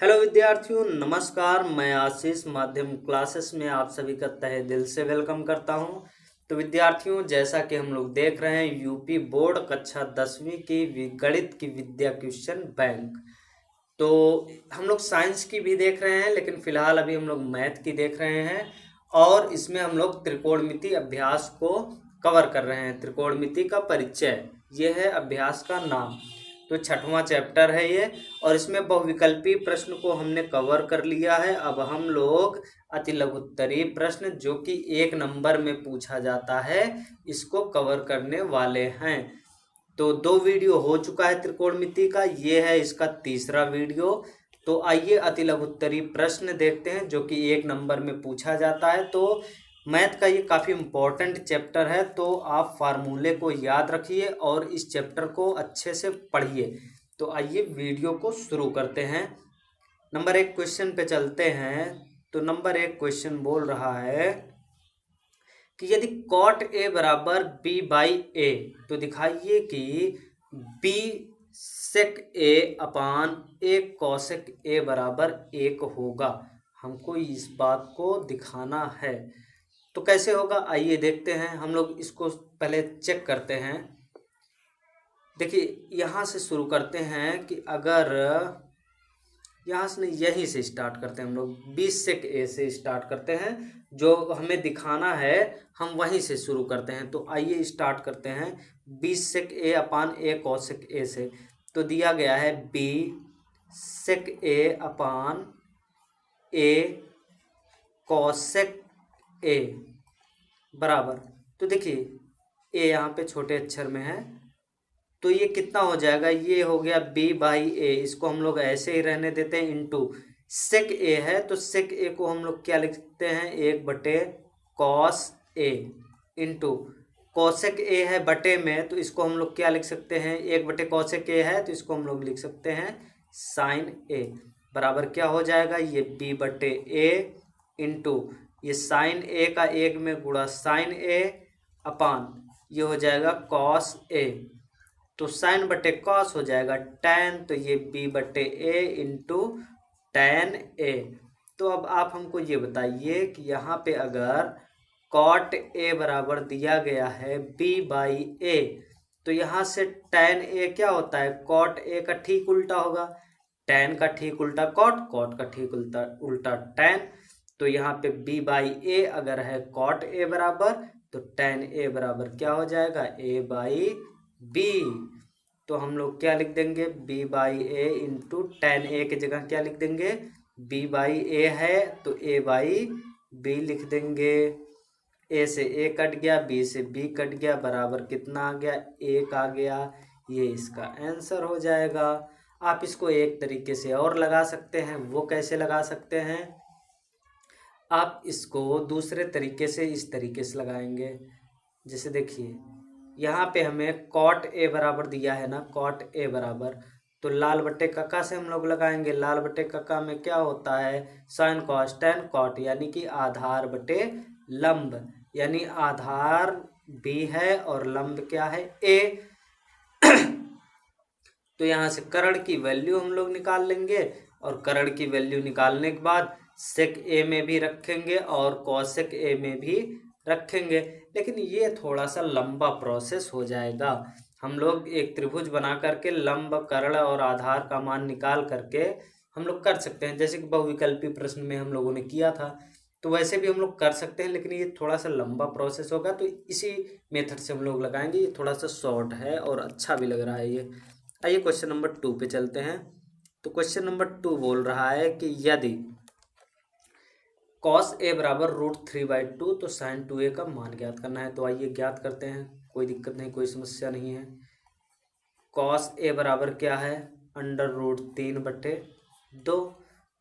Hello विद्यार्थियों, नमस्कार। मैं आशीष माध्यम क्लासेस में आप सभी का तहे दिल से वेलकम करता हूं। तो विद्यार्थियों, जैसा कि हम लोग देख रहे हैं यूपी बोर्ड कक्षा 10वीं की गणित की विद्या क्वेश्चन बैंक। तो हम लोग साइंस की भी देख रहे हैं, लेकिन फिलहाल अभी हम लोग मैथ की देख रहे हैं और इसमें हम लोग त्रिकोणमिति अभ्यास को कवर कर रहे हैं। त्रिकोणमिति का परिचय, ये है अभ्यास का नाम। तो छठवां चैप्टर है ये, और इसमें बहुविकल्पी प्रश्न को हमने कवर कर लिया है। अब हम लोग अति लघुत्तरीय प्रश्न, जो कि 1 नंबर में पूछा जाता है, इसको कवर करने वाले हैं। तो 2 वीडियो हो चुका है त्रिकोणमिति का, ये है इसका तीसरा वीडियो। तो आइए अति लघुत्तरीय प्रश्न देखते हैं, जो कि 1 नंबर में पूछा जाता है। तो मैथ का ये काफ़ी इम्पोर्टेंट चैप्टर है, तो आप फार्मूले को याद रखिए और इस चैप्टर को अच्छे से पढ़िए। तो आइए वीडियो को शुरू करते हैं। नंबर 1 क्वेश्चन पे चलते हैं। तो नंबर 1 क्वेश्चन बोल रहा है कि यदि कॉट ए बराबर बी बाई ए, तो दिखाइए कि बी सेक ए अपान ए कॉसेक ए बराबर 1 होगा। हमको इस बात को दिखाना है। तो कैसे होगा, आइए देखते हैं। हम लोग इसको पहले चेक करते हैं। देखिए, यहाँ से शुरू करते हैं कि अगर यहाँ से नहीं, यहीं से स्टार्ट करते हैं। हम लोग 20 सेक ए से स्टार्ट करते हैं, जो हमें दिखाना है हम वहीं से शुरू करते हैं। तो आइए स्टार्ट करते हैं 20 सेक ए अपान ए कॉसेक ए से। तो दिया गया है बी सेक ए अपान ए कॉसेक ए बराबर, तो देखिए ए यहाँ पे छोटे अक्षर में है, तो ये कितना हो जाएगा, ये हो गया बी बाई ए। इसको हम लोग ऐसे ही रहने देते हैं, इंटू सेक ए है, तो सेक ए को हम लोग क्या लिख सकते हैं, 1 बटे कॉस ए, इंटू कॉसेक ए है बटे में, तो इसको हम लोग क्या लिख सकते हैं, 1 बटे कॉसेक ए है, तो इसको हम लोग लिख सकते हैं साइन ए बराबर क्या हो जाएगा, ये बी बटे ए इंटू ये साइन ए का 1 में गुणा साइन ए अपान ये हो जाएगा कॉस ए, तो साइन बटे कॉस हो जाएगा टैन, तो ये बी बटे ए इंटू टैन ए। तो अब आप हमको ये बताइए कि यहाँ पे अगर कॉट ए बराबर दिया गया है बी बाई ए, तो यहाँ से टैन ए क्या होता है, कॉट ए का ठीक उल्टा होगा। टैन का ठीक उल्टा कॉट, कॉट का ठीक उल्टा टैन। तो यहाँ पे b बाई ए अगर है कॉट ए बराबर, तो टैन ए बराबर क्या हो जाएगा, a बाई बी। तो हम लोग क्या लिख देंगे, b by A into tan A की जगह क्या लिख देंगे, b बाई ए है तो a बाई b लिख देंगे। a से a कट गया, b से b कट गया, बराबर कितना आ गया, 1 आ गया। ये इसका आंसर हो जाएगा। आप इसको एक तरीके से और लगा सकते हैं, वो कैसे लगा सकते हैं, आप इसको दूसरे तरीके से इस तरीके से लगाएंगे। जैसे देखिए, यहाँ पे हमें कॉट ए बराबर दिया है ना, कॉट ए बराबर, तो लाल बट्टे कक्का से हम लोग लगाएंगे। लाल बट्टे कक्का में क्या होता है, साइन कॉस टैन कॉट, यानी कि आधार बटे लंब, यानी आधार बी है और लंब क्या है, ए। तो यहाँ से कर्ण की वैल्यू हम लोग निकाल लेंगे, और कर्ण की वैल्यू निकालने के बाद सेक ए में भी रखेंगे और कॉसेक ए में भी रखेंगे। लेकिन ये थोड़ा सा लंबा प्रोसेस हो जाएगा। हम लोग एक त्रिभुज बना करके लंब, कर्ण और आधार का मान निकाल करके हम लोग कर सकते हैं, जैसे कि बहुविकल्पी प्रश्न में हम लोगों ने किया था। तो वैसे भी हम लोग कर सकते हैं, लेकिन ये थोड़ा सा लंबा प्रोसेस होगा, तो इसी मेथड से हम लोग लगाएंगे। ये थोड़ा सा शॉर्ट है और अच्छा भी लग रहा है ये। आइए क्वेश्चन नंबर 2 पे चलते हैं। तो क्वेश्चन नंबर 2 बोल रहा है कि यदि कॉस ए बराबर √3/2, तो साइन 2a का मान ज्ञात करना है। तो आइए ज्ञात करते हैं, कोई दिक्कत नहीं, कोई समस्या नहीं है। कॉस ए बराबर क्या है, √3/2।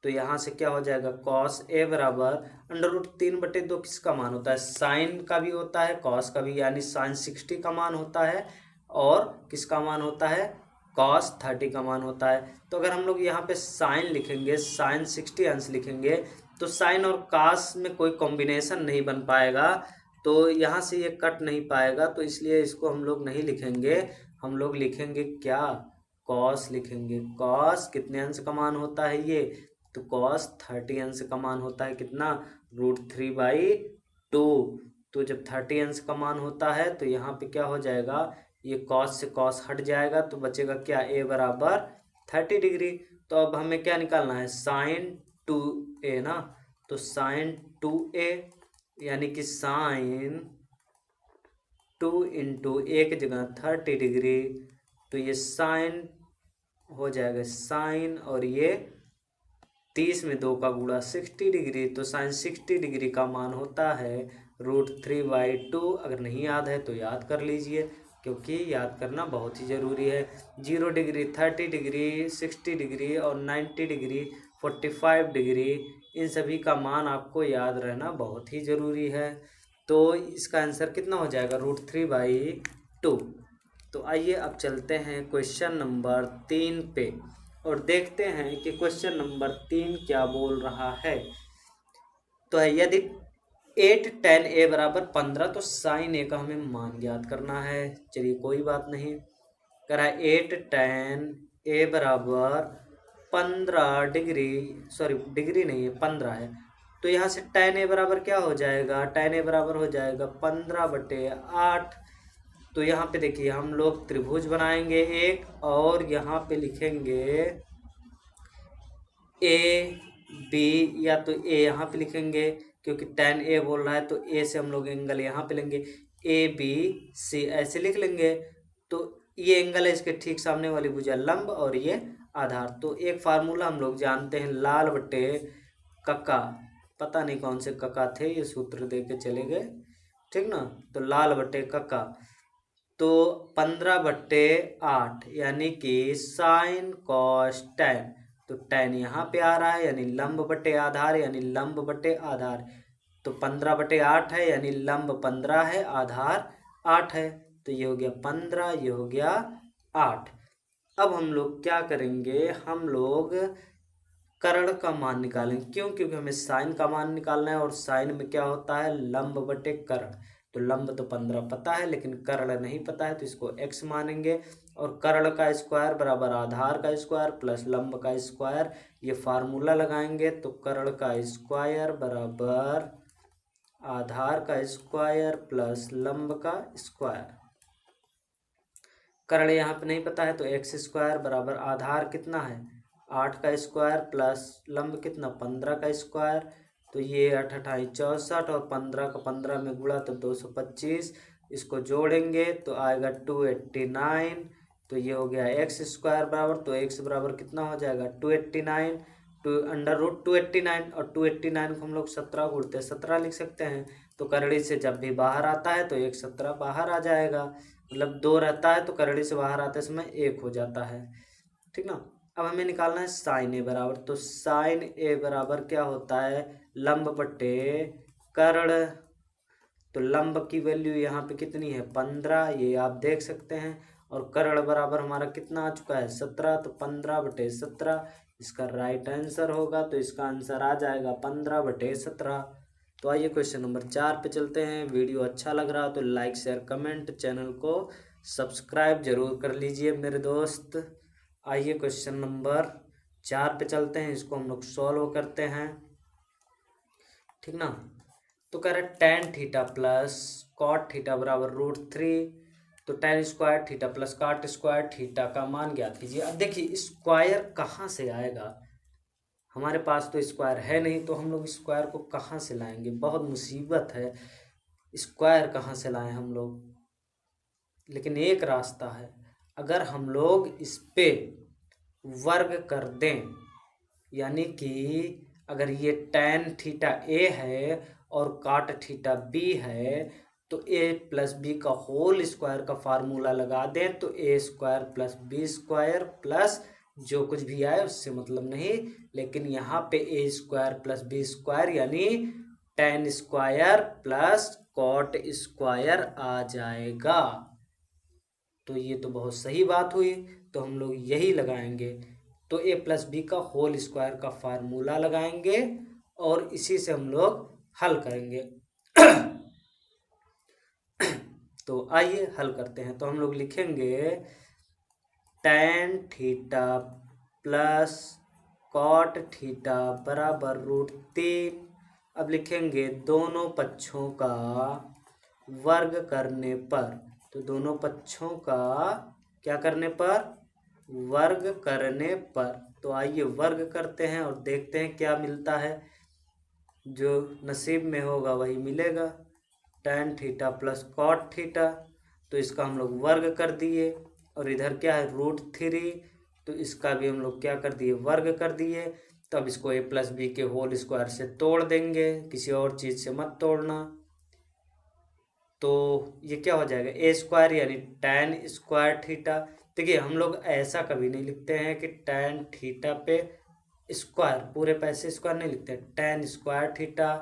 तो यहाँ से क्या हो जाएगा, कॉस ए बराबर √3/2 किसका मान होता है, साइन का भी होता है, कॉस का भी, यानी साइन 60 का मान होता है, और किसका मान होता है, कॉस 30 का मान होता है। तो अगर हम लोग यहाँ पे साइन लिखेंगे, साइन 60 अंश लिखेंगे, तो साइन और कॉस में कोई कॉम्बिनेशन नहीं बन पाएगा, तो यहाँ से ये कट नहीं पाएगा, तो इसलिए इसको हम लोग नहीं लिखेंगे। हम लोग लिखेंगे क्या, कॉस लिखेंगे। कॉस कितने अंश का मान होता है, ये तो कॉस 30 अंश का मान होता है कितना, √3/2। तो जब 30 अंश का मान होता है तो यहाँ पे क्या हो जाएगा, ये कॉस से कॉस हट जाएगा तो बचेगा क्या, a बराबर 30 डिग्री। तो अब हमें क्या निकालना है, sin 2a ना, तो sin 2a यानी कि sin 2 × a की जगह 30 डिग्री, तो ये साइन हो जाएगा साइन, और ये 30 में 2 का गुणा 60 डिग्री, तो साइन 60 डिग्री का मान होता है √3/2। अगर नहीं याद है तो याद कर लीजिए, क्योंकि याद करना बहुत ही ज़रूरी है। 0 डिग्री, 30 डिग्री, 60 डिग्री और 90 डिग्री, 45 डिग्री, इन सभी का मान आपको याद रहना बहुत ही ज़रूरी है। तो इसका आंसर कितना हो जाएगा, √3/2। तो आइए अब चलते हैं क्वेश्चन नंबर 3 पे और देखते हैं कि क्वेश्चन नंबर 3 क्या बोल रहा है। तो है यदि 8 tan a बराबर 15, तो sin a का हमें मान ज्ञात करना है। चलिए कोई बात नहीं, करा 8 tan a बराबर 15 डिग्री, सॉरी डिग्री नहीं है 15 है, तो यहाँ से tan a बराबर क्या हो जाएगा, tan a बराबर हो जाएगा 15/8। तो यहाँ पे देखिए हम लोग त्रिभुज बनाएंगे एक, और यहाँ पे लिखेंगे ए बी, या तो ए यहाँ पे लिखेंगे क्योंकि tan a बोल रहा है, तो ए से हम लोग एंगल यहाँ पे लेंगे, ABC ऐसे लिख लेंगे। तो ये एंगल है, इसके ठीक सामने वाली भुजा लंब और ये आधार। तो एक फार्मूला हम लोग जानते हैं, लाल बटे कक्का, पता नहीं कौन से कक्का थे, ये सूत्र दे के चले गए, ठीक ना। तो लाल बटे कक्का, तो 15/8 यानी कि साइन कॉस टैन, तो टैन यहाँ पे आ रहा है यानी लंब बटे आधार, यानी लंब बटे आधार। तो 15/8 है यानी लंब 15 है, आधार 8 है, तो ये हो गया 15, ये हो गया 8। अब हम लोग क्या करेंगे, हम लोग कर्ण का मान निकालेंगे। क्यों, क्योंकि हमें साइन का मान निकालना है, और साइन में क्या होता है, लंब बटे कर्ण। तो लंब तो 15 पता है, लेकिन कर्ण नहीं पता है, तो इसको x मानेंगे। और कर्ण का स्क्वायर बराबर आधार का स्क्वायर प्लस लंब का स्क्वायर, ये फार्मूला लगाएंगे। तो कर्ण का स्क्वायर बराबर आधार का स्क्वायर प्लस लंब का स्क्वायर। कर्ण यहाँ पे नहीं पता है, तो x² बराबर आधार कितना है 8 का स्क्वायर प्लस लंब कितना 15 का स्क्वायर। तो ये 8 8 64, और 15 का 15 में गुणा तो 225, इसको जोड़ेंगे तो आएगा 289। तो ये हो गया x² बराबर, तो x बराबर कितना हो जाएगा 289, टू √289, और 289 को हम लोग 17 गुणते 17 लिख सकते हैं। तो करड़ी से जब भी बाहर आता है तो 17 बाहर आ जाएगा, मतलब 2 रहता है तो करड़ी से बाहर आते समय 1 हो जाता है, ठीक ना। अब हमें निकालना है साइन ए बराबर, तो साइन ए बराबर क्या होता है, लंब बटे कर्ण। तो लंब की वैल्यू यहाँ पे कितनी है 15, ये आप देख सकते हैं, और कर्ण बराबर हमारा कितना आ चुका है 17, तो 15/17 इसका राइट आंसर होगा। तो इसका आंसर आ जाएगा 15/17। तो आइए क्वेश्चन नंबर 4 पे चलते हैं। वीडियो अच्छा लग रहा तो लाइक शेयर कमेंट, चैनल को सब्सक्राइब जरूर कर लीजिए मेरे दोस्त। आइए क्वेश्चन नंबर 4 पे चलते हैं, इसको हम लोग सॉल्व करते हैं, ठीक ना। तो कह रहा है tan theta plus cot theta बराबर √3, तो tan square theta plus cot square theta का मान ज्ञात कीजिए। अब देखिए स्क्वायर कहाँ से आएगा, हमारे पास तो स्क्वायर है नहीं, तो हम लोग स्क्वायर को कहाँ से लाएंगे, बहुत मुसीबत है, स्क्वायर कहाँ से लाएं हम लोग। लेकिन एक रास्ता है, अगर हम लोग इस पे वर्ग कर दें, यानी कि अगर ये tan थीटा a है और cot थीटा b है, तो a प्लस बी का होल स्क्वायर का फार्मूला लगा दें, तो a² प्लस b² प्लस जो कुछ भी आए उससे मतलब नहीं, लेकिन यहाँ पे a² प्लस b² यानी tan² प्लस cot² आ जाएगा। तो ये तो बहुत सही बात हुई, तो हम लोग यही लगाएंगे। तो a प्लस बी का होल स्क्वायर का फार्मूला लगाएंगे और इसी से हम लोग हल करेंगे। तो आइए हल करते हैं। तो हम लोग लिखेंगे tan theta plus cot theta बराबर √3। अब लिखेंगे दोनों पक्षों का वर्ग करने पर, तो दोनों पक्षों का क्या करने पर, वर्ग करने पर। तो आइए वर्ग करते हैं और देखते हैं क्या मिलता है। जो नसीब में होगा वही मिलेगा। tan theta plus cot theta, तो इसका हम लोग वर्ग कर दिए। और इधर क्या है √3, तो इसका भी हम लोग क्या कर दिए, वर्ग कर दिए। तो अब इसको a + b के होल स्क्वायर से तोड़ देंगे, किसी और चीज़ से मत तोड़ना। तो ये क्या हो जाएगा a² यानी tan² थीटा। देखिए हम लोग ऐसा कभी नहीं लिखते हैं कि tan थीटा पे स्क्वायर, पूरे पैसे स्क्वायर नहीं लिखते, tan² थीटा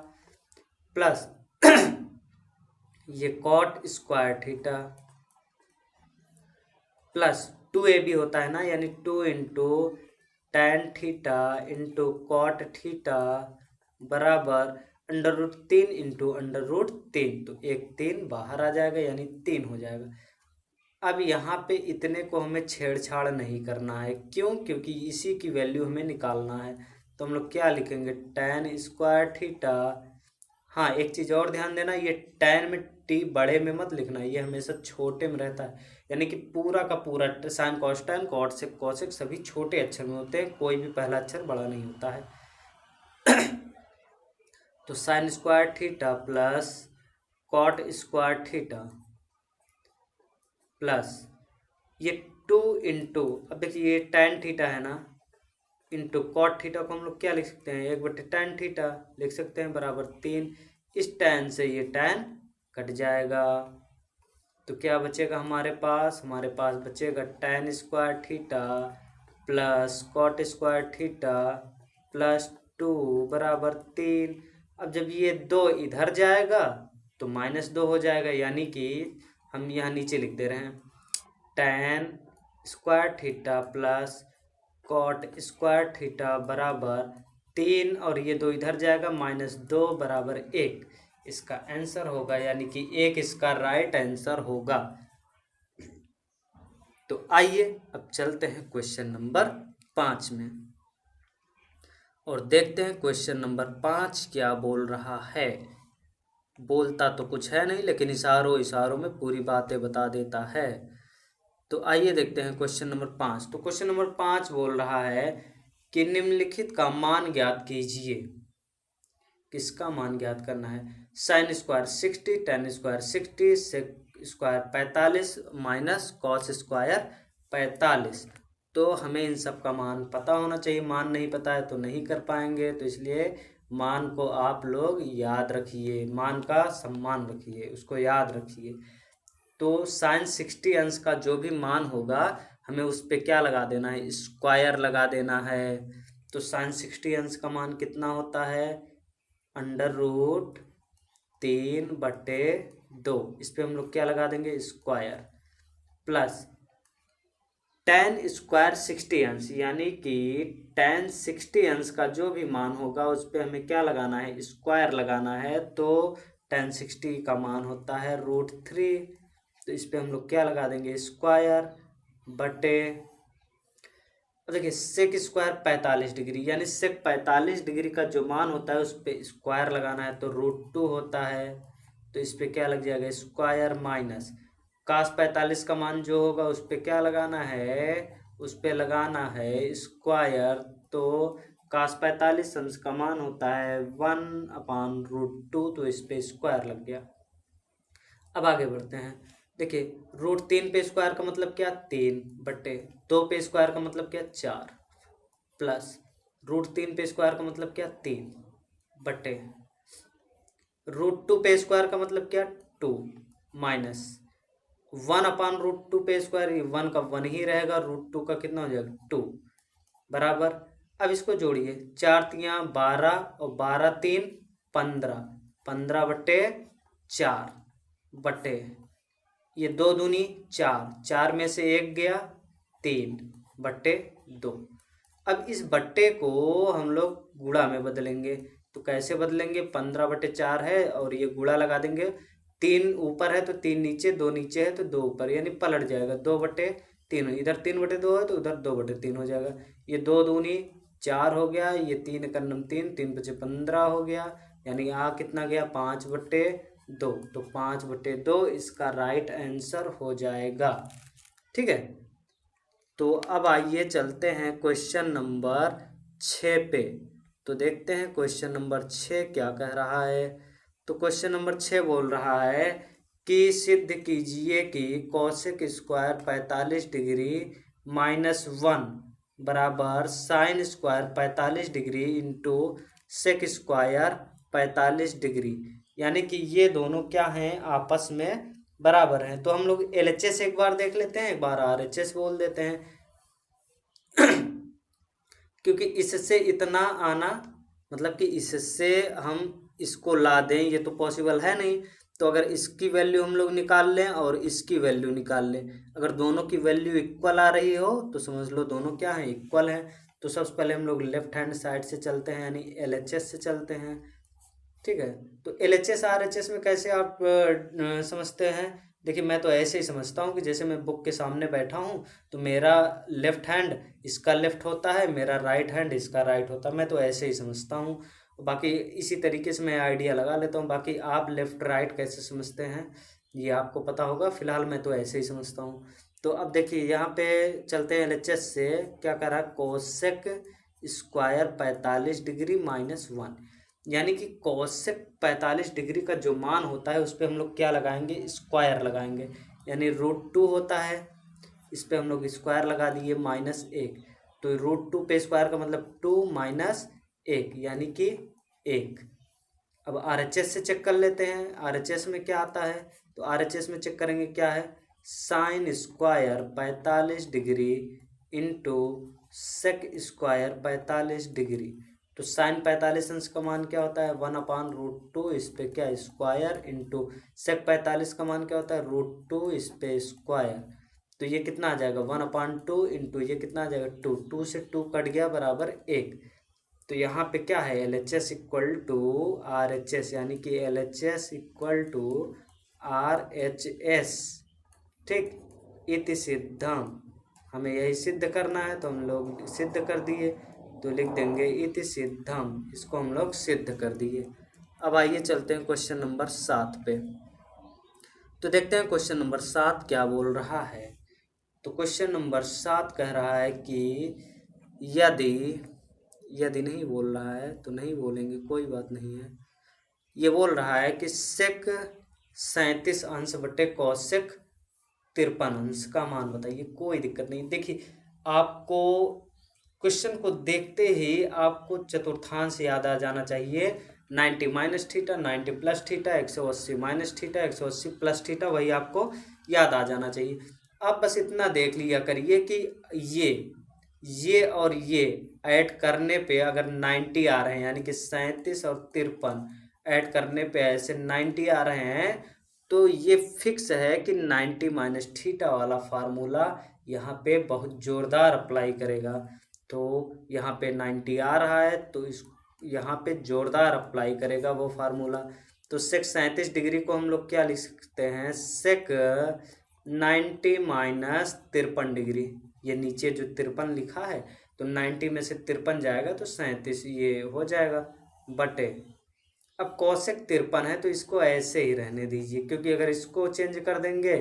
प्लस ये cot² थीटा प्लस 2ab होता है ना, यानी 2 × tan थीटा × cot थीटा बराबर √3 × √3। तो एक 3 बाहर आ जाएगा यानी 3 हो जाएगा। अब यहाँ पे इतने को हमें छेड़छाड़ नहीं करना है, क्यों, क्योंकि इसी की वैल्यू हमें निकालना है। तो हम लोग क्या लिखेंगे tan² थीटा। हाँ एक चीज़ और ध्यान देना, ये tan में t बड़े में मत लिखना, ये हमेशा छोटे में रहता है। यानी कि पूरा का पूरा sine cos tan cot sec cosec सभी छोटे अक्षर में होते हैं, कोई भी पहला अक्षर बड़ा नहीं होता है। तो sin² theta plus cot² theta plus ये 2 × अब देखिए ये tan थीटा है ना, इंटू कॉट थीटा को हम लोग क्या लिख सकते हैं, 1/tan थीटा लिख सकते हैं बराबर 3। इस tan से ये tan कट जाएगा, तो क्या बचेगा हमारे पास, हमारे पास बचेगा tan² theta plus cot² theta plus 2 बराबर 3। अब जब ये 2 इधर जाएगा तो -2 हो जाएगा, यानी कि हम यहाँ नीचे लिख दे रहे हैं tan² theta plus cot² theta बराबर 3, और ये 2 इधर जाएगा -2 बराबर 1। इसका आंसर होगा, यानी कि 1 इसका राइट आंसर होगा। तो आइए अब चलते हैं क्वेश्चन नंबर 5 में और देखते हैं क्वेश्चन नंबर 5 क्या बोल रहा है। बोलता तो कुछ है नहीं, लेकिन इशारों में पूरी बातें बता देता है। तो आइए देखते हैं क्वेश्चन नंबर 5। तो क्वेश्चन नंबर 5 बोल रहा है कि निम्नलिखित का मान ज्ञात कीजिए। किसका मान ज्ञात करना है, sin² 60, tan² 60, sec² 45 minus cos² 45। तो हमें इन सब का मान पता होना चाहिए, मान नहीं पता है तो नहीं कर पाएंगे। तो इसलिए मान को आप लोग याद रखिए, मान का सम्मान रखिए, उसको याद रखिए। तो sin 60 अंश का जो भी मान होगा हमें उस पर क्या लगा देना है, स्क्वायर लगा देना है। तो sin 60 अंश का मान कितना होता है, √3/2। इस पे हम लोग क्या लगा देंगे, स्क्वायर प्लस tan² 60 अंश, यानी कि tan 60 अंश का जो भी मान होगा उस पे हमें क्या लगाना है, स्क्वायर लगाना है। तो tan 60 का मान होता है √3, तो इस पे हम लोग क्या लगा देंगे, स्क्वायर बटे, देखिए sec² 45 डिग्री, यानी sec 45 डिग्री का जो मान होता है उस पे स्क्वायर लगाना है, तो √2 होता है। तो इस पे क्या लग जाएगा, स्क्वायर माइनस cos 45 का मान जो होगा उस पे क्या लगाना है, उस पे लगाना है स्क्वायर। तो cos 45 अंश का मान होता है 1/√2, तो इस पे स्क्वायर लग गया। अब आगे बढ़ते हैं। देखिए √3 पे स्क्वायर का मतलब क्या, 3/2 पे स्क्वायर का मतलब क्या, 4 प्लस √3 पे स्क्वायर का मतलब क्या, 3 बटे √2 पे स्क्वायर का मतलब क्या, 2 माइनस 1/√2 पे स्क्वायर, 1 का 1 ही रहेगा, √2 का कितना हो जाएगा, 2 बराबर। अब इसको जोड़िए, 4 × 12 और 12 × 3 15, 15/4 बटे ये 2 दूनी 4, 4 में से 1 गया 3/2। अब इस बट्टे को हम लोग गुणा में बदलेंगे, तो कैसे बदलेंगे, 15/4 है और ये गुणा लगा देंगे, 3 ऊपर है तो 3 नीचे, 2 नीचे है तो 2 ऊपर, यानी पलट जाएगा 2/3। इधर 3/2 है तो उधर 2/3 हो जाएगा। ये 2 दूनी 4 हो गया, ये 3 का नम 3, 3 बचे 15 हो गया, यानी आ कितना गया 5/2, तो 5/2 इसका राइट आंसर हो जाएगा। ठीक है, तो अब आइए चलते हैं क्वेश्चन नंबर 6 पे। तो देखते हैं क्वेश्चन नंबर 6 क्या कह रहा है। तो क्वेश्चन नंबर 6 बोल रहा है कि सिद्ध कीजिए कि कॉसेक स्क्वायर 45 डिग्री -1 बराबर sine square 45 degree into sec square 45 degree, यानी कि ये दोनों क्या हैं, आपस में बराबर हैं। तो हम लोग LHS एक बार देख लेते हैं, एक बार RHS बोल देते हैं क्योंकि इससे इतना आना मतलब कि इससे हम इसको ला दें ये तो पॉसिबल है नहीं। तो अगर इसकी वैल्यू हम लोग निकाल लें और इसकी वैल्यू निकाल लें, अगर दोनों की वैल्यू इक्वल आ रही हो तो समझ लो दोनों क्या हैं, इक्वल हैं। तो सबसे पहले हम लोग लेफ्ट हैंड साइड से चलते हैं, यानी LHS से चलते हैं। ठीक है, तो LHS RHS में कैसे आप समझते हैं। देखिए मैं तो ऐसे ही समझता हूँ कि जैसे मैं बुक के सामने बैठा हूँ तो मेरा लेफ्ट हैंड इसका लेफ्ट होता है, मेरा राइट हैंड इसका राइट होता है, मैं तो ऐसे ही समझता हूँ। बाकी इसी तरीके से मैं आइडिया लगा लेता हूँ, बाकी आप लेफ्ट राइट कैसे समझते हैं ये आपको पता होगा, फिलहाल मैं तो ऐसे ही समझता हूँ। तो अब देखिए यहाँ पे चलते हैं LHS से, क्या कह रहा है कोसेक स्क्वायर 45 डिग्री -1, यानी कि कोसेक 45 डिग्री का जो मान होता है उस पर हम लोग क्या लगाएंगे, स्क्वायर लगाएंगे, यानी √2 होता है, इस पर हम लोग स्क्वायर लगा दिए -1, तो √2 पे स्क्वायर का मतलब 2 - 1 यानी कि 1। अब RHS से चेक कर लेते हैं, RHS में क्या आता है। तो RHS में चेक करेंगे क्या है, sine square 45 degree into sec square 45 degree. तो साइन 45 अंश का मान क्या होता है 1/√2, इस पे क्या स्क्वायर इंटू सेक 45 का मान क्या होता है √2, इस पे स्क्वायर। तो ये कितना आ जाएगा 1/2 इंटू ये कितना आ जाएगा 2, 2 से 2 कट गया बराबर 1। तो यहाँ पे क्या है LHS इक्वल टू RHS, यानी कि LHS इक्वल टू RHS। ठीक, इति सिद्धम, हमें यही सिद्ध करना है तो हम लोग सिद्ध कर दिए, तो लिख देंगे इति सिद्धम, इसको हम लोग सिद्ध कर दिए। अब आइए चलते हैं क्वेश्चन नंबर 7 पे। तो देखते हैं क्वेश्चन नंबर 7 क्या बोल रहा है। तो क्वेश्चन नंबर 7 कह रहा है कि यदि नहीं बोल रहा है तो नहीं बोलेंगे, कोई बात नहीं है। ये बोल रहा है कि सेक 37 अंश बटे कोसेक 53 अंश का मान बताइए, कोई दिक्कत नहीं। देखिए आपको क्वेश्चन को देखते ही आपको चतुर्थांश याद आ जाना चाहिए, 90 - थीटा, 90 + थीटा, 180 - थीटा, 180 + थीटा, वही आपको याद आ जाना चाहिए। आप बस इतना देख लिया करिए कि ये और ये ऐड करने पे अगर 90 आ रहे हैं, यानी कि 37 और 53 ऐड करने पे ऐसे 90 आ रहे हैं, तो ये फिक्स है कि 90 - थीटा वाला फार्मूला यहाँ पे बहुत ज़ोरदार अप्लाई करेगा। तो यहाँ पे 90 आ रहा है तो इस यहाँ पे ज़ोरदार अप्लाई करेगा वो फार्मूला। तो सेक 37 डिग्री को हम लोग क्या लिख सकते हैं, सेक 90 - 53 डिग्री। ये नीचे जो 53 लिखा है तो 90 में से 53 जाएगा तो 37 ये हो जाएगा बटे। अब कोसेक 53 है तो इसको ऐसे ही रहने दीजिए, क्योंकि अगर इसको चेंज कर देंगे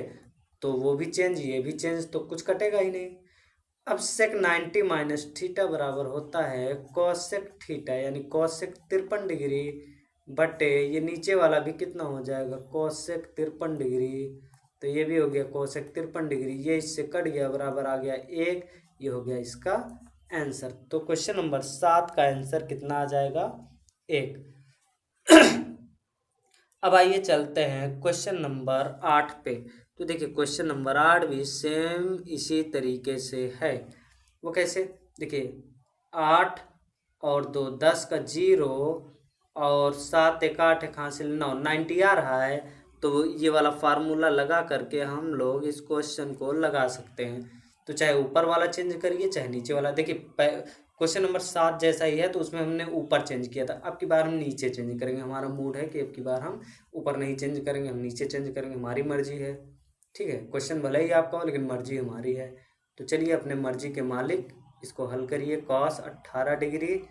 तो वो भी चेंज ये भी चेंज, तो कुछ कटेगा ही नहीं। अब सेक 90 - थीटा बराबर होता है कोसेक थीटा, यानी कोसेक 53 डिग्री बटे ये नीचे वाला भी कितना हो जाएगा कोसेक 53 डिग्री, तो ये भी हो गया कोसेक 53 डिग्री, ये इससे कट गया बराबर आ गया 1, ये हो गया इसका आंसर। तो क्वेश्चन नंबर 7 का आंसर कितना आ जाएगा 1। अब आइए चलते हैं क्वेश्चन नंबर 8 पे। तो देखिए क्वेश्चन नंबर 8 भी सेम इसी तरीके से है। वो कैसे, देखिए 8 और 2 10 का 0 और 7 1 8 1 हासिल 9, 90 आ रहा है। तो ये वाला फार्मूला लगा करके हम लोग इस क्वेश्चन को लगा सकते हैं। तो चाहे ऊपर वाला चेंज करिए चाहे नीचे वाला। देखिए क्वेश्चन नंबर 7 जैसा ही है तो उसमें हमने ऊपर चेंज किया था, अब की बार हम नीचे चेंज करेंगे। हमारा मूड है कि अब की बार हम ऊपर नहीं चेंज करेंगे, हम नीचे चेंज करेंगे, हमारी मर्जी है। ठीक है, क्वेश्चन भले ही आपका हो लेकिन मर्जी हमारी है। तो चलिए अपने मर्जी के मालिक इसको हल करिए, कॉस 18 डिग्री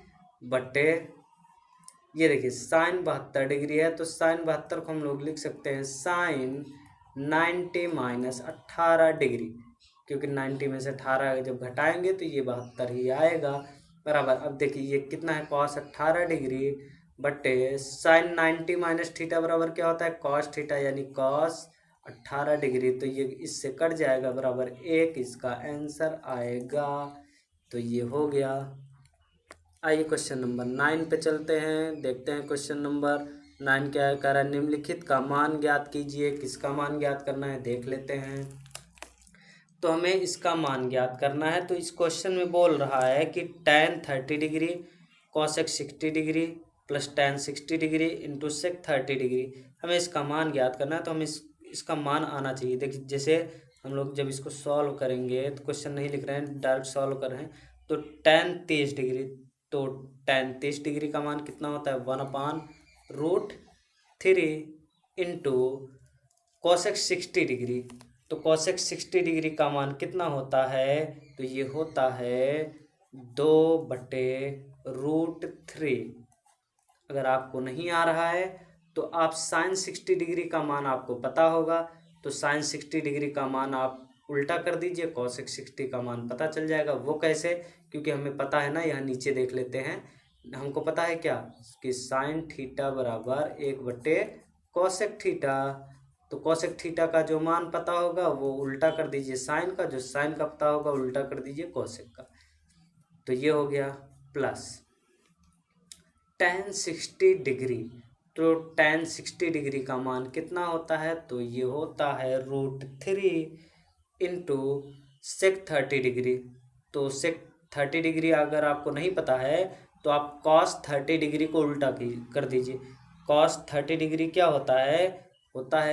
बटे, ये देखिए साइन 72 डिग्री है, तो साइन 72 को हम लोग लिख सकते हैं साइन 90 माइनस 18 डिग्री, क्योंकि 90 में से 18 जब घटाएंगे तो ये 72 ही आएगा, बराबर। अब देखिए ये कितना है, कॉस 18 डिग्री बटे साइन 90 माइनस थीटा बराबर क्या होता है, कॉस थीटा, यानी कॉस 18 डिग्री, तो ये इससे कट जाएगा, बराबर 1, इसका आंसर आएगा। तो ये हो गया। आइए क्वेश्चन नंबर 9 पे चलते हैं, देखते हैं क्वेश्चन नंबर 9 क्या है, कह रहा है निम्नलिखित का मान ज्ञात कीजिए। किसका मान ज्ञात करना है देख लेते हैं। तो हमें इसका मान ज्ञात करना है, तो इस क्वेश्चन में बोल रहा है कि tan 30 degree cosec 60 degree plus tan 60 degree into sec 30 degree, हमें इसका मान ज्ञात करना है। तो हमें इसका मान आना चाहिए। देखिए जैसे हम लोग जब इसको सॉल्व करेंगे, तो क्वेश्चन नहीं लिख रहे हैं, डायरेक्ट सॉल्व कर रहे हैं, तो tan 30 डिग्री, तो tan 30 डिग्री का मान कितना होता है, 1/√3 इंटू cosec 60 डिग्री, तो cosec 60 डिग्री का मान कितना होता है, तो ये होता है 2/√3। अगर आपको नहीं आ रहा है तो आप साइन 60 डिग्री का मान आपको पता होगा, तो साइन 60 डिग्री का मान आप उल्टा कर दीजिए, cosec 60 का मान पता चल जाएगा। वो कैसे, क्योंकि हमें पता है ना, यहाँ नीचे देख लेते हैं, हमको पता है क्या कि साइन थीटा बराबर 1/cosec थीटा, तो cosec थीटा का जो मान पता होगा वो उल्टा कर दीजिए साइन का, जो साइन का पता होगा उल्टा कर दीजिए cosec का, तो ये हो गया। प्लस tan 60 डिग्री, तो tan 60 डिग्री का मान कितना होता है, तो ये होता है √3 इंटू sec 30 डिग्री, तो sec 30 डिग्री अगर आपको नहीं पता है तो आप cos 30 डिग्री को उल्टा कर दीजिए। cos 30 डिग्री क्या होता है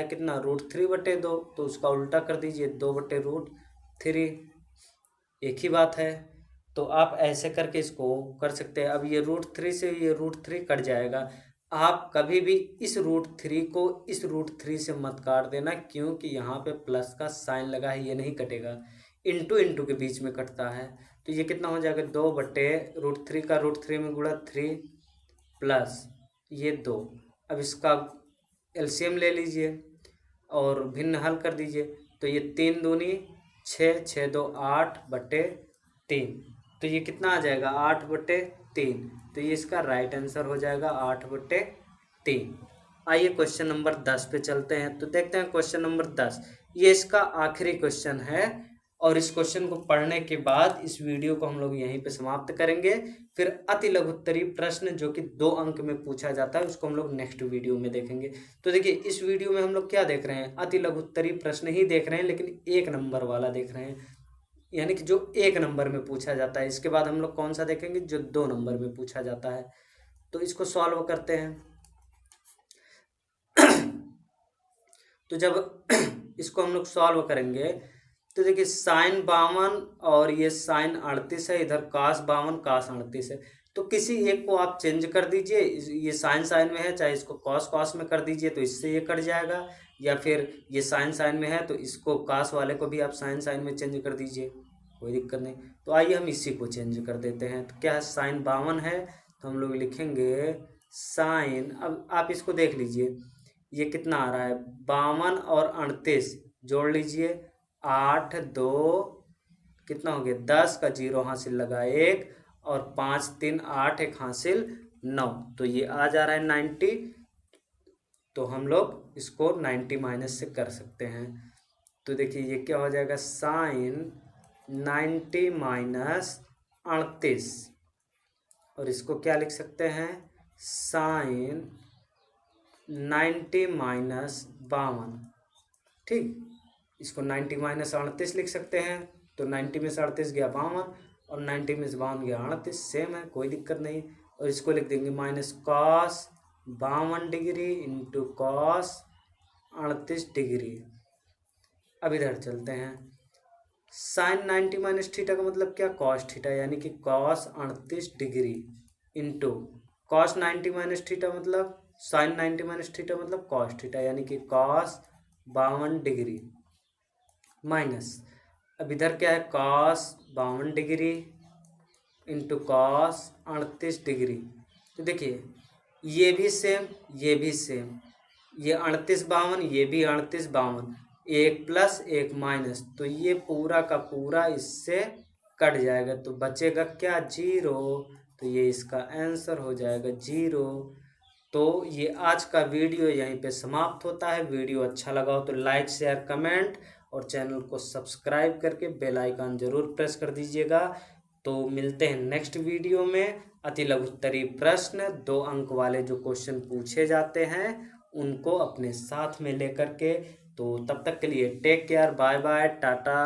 कितना, √3/2, तो उसका उल्टा कर दीजिए 2/√3, एक ही बात है। तो आप ऐसे करके इसको कर सकते हैं। अब ये √3 से ये √3 कट जाएगा। आप कभी भी इस √3 को इस √3 से मत काट देना, क्योंकि यहाँ पे प्लस का साइन लगा है, ये नहीं कटेगा, इंटू इंटू के बीच में कटता है। तो ये कितना हो जाएगा, 2/√3 का √3 में गुणा 3 प्लस ये 2। अब इसका एलसीएम ले लीजिए और भिन्न हल कर दीजिए, तो ये 3 दूनी 6, 6 2 8/3, तो ये कितना आ जाएगा 8/3, तो ये इसका राइट आंसर हो जाएगा 8/3। आइए क्वेश्चन नंबर 10 पे चलते हैं, तो देखते हैं क्वेश्चन नंबर 10, ये इसका आखिरी क्वेश्चन है, और इस क्वेश्चन को पढ़ने के बाद इस वीडियो को हम लोग यहीं पे समाप्त करेंगे। फिर अति लघुत्तरी प्रश्न जो कि 2 अंक में पूछा जाता है, उसको हम लोग नेक्स्ट वीडियो में देखेंगे। तो देखिए इस वीडियो में हम लोग क्या देख रहे हैं, अति लघुत्तरी प्रश्न ही देख रहे हैं, लेकिन 1 नंबर वाला देख रहे हैं, यानी कि जो 1 नंबर में पूछा जाता है। इसके बाद हम लोग कौन सा देखेंगे, जो 2 नंबर में पूछा जाता है। तो इसको सॉल्व करते हैं। तो जब इसको हम लोग सॉल्व करेंगे, तो देखिए साइन 52 और ये साइन 38 है, इधर cos 52 cos 38 है, तो किसी एक को आप चेंज कर दीजिए। ये साइन साइन में है, चाहे इसको कॉस कॉस में कर दीजिए, तो इससे ये कट जाएगा, या फिर ये साइन साइन में है तो इसको कास वाले को भी आप साइन साइन में चेंज कर दीजिए, कोई दिक्कत नहीं। तो आइए हम इसी को चेंज कर देते हैं। तो क्या है, साइन 52 है, तो हम लोग लिखेंगे साइन, अब आप इसको देख लीजिए, ये कितना आ रहा है, 52 और 38 जोड़ लीजिए, 8 2 कितना हो गया, 10 का 0 हासिल लगा 1, और 5 3 8 1 हासिल 9, तो ये आ जा रहा है 90। तो हम लोग इसको 90 माइनस से कर सकते हैं। तो देखिए ये क्या हो जाएगा, साइन 90 माइनस 38, और इसको क्या लिख सकते हैं, साइन 90 माइनस 52, ठीक। इसको 90 माइनस 38 लिख सकते हैं, तो 90 में से 38 गया 52, और 90 में से 52 गया 38, सेम है, कोई दिक्कत नहीं। और इसको लिख देंगे minus cos 52 degree into cos 38 degree. अब इधर चलते हैं, साइन 90 माइनस थीटा का मतलब क्या, कॉस थीटा, यानी कि cos 38 degree into cos 90 minus theta मतलब साइन 90 माइनस थीटा मतलब कॉस थीटा, यानी कि कॉस 52 डिग्री, माइनस अब इधर क्या है, cos 52 degree into cos 38 degree. तो देखिए ये भी सेम, ये भी सेम, ये 38 52, ये भी 38 52, एक प्लस एक माइनस, तो ये पूरा का पूरा इससे कट जाएगा, तो बचेगा क्या, 0। तो ये इसका आंसर हो जाएगा 0। तो ये आज का वीडियो यहीं पे समाप्त होता है। वीडियो अच्छा लगा हो तो लाइक शेयर कमेंट और चैनल को सब्सक्राइब करके बेल आइकन जरूर प्रेस कर दीजिएगा। तो मिलते हैं नेक्स्ट वीडियो में। अति लघुत्तरीय प्रश्न 2 अंक वाले जो क्वेश्चन पूछे जाते हैं उनको अपने साथ में लेकर के। तो तब तक के लिए take care, bye bye, Tata.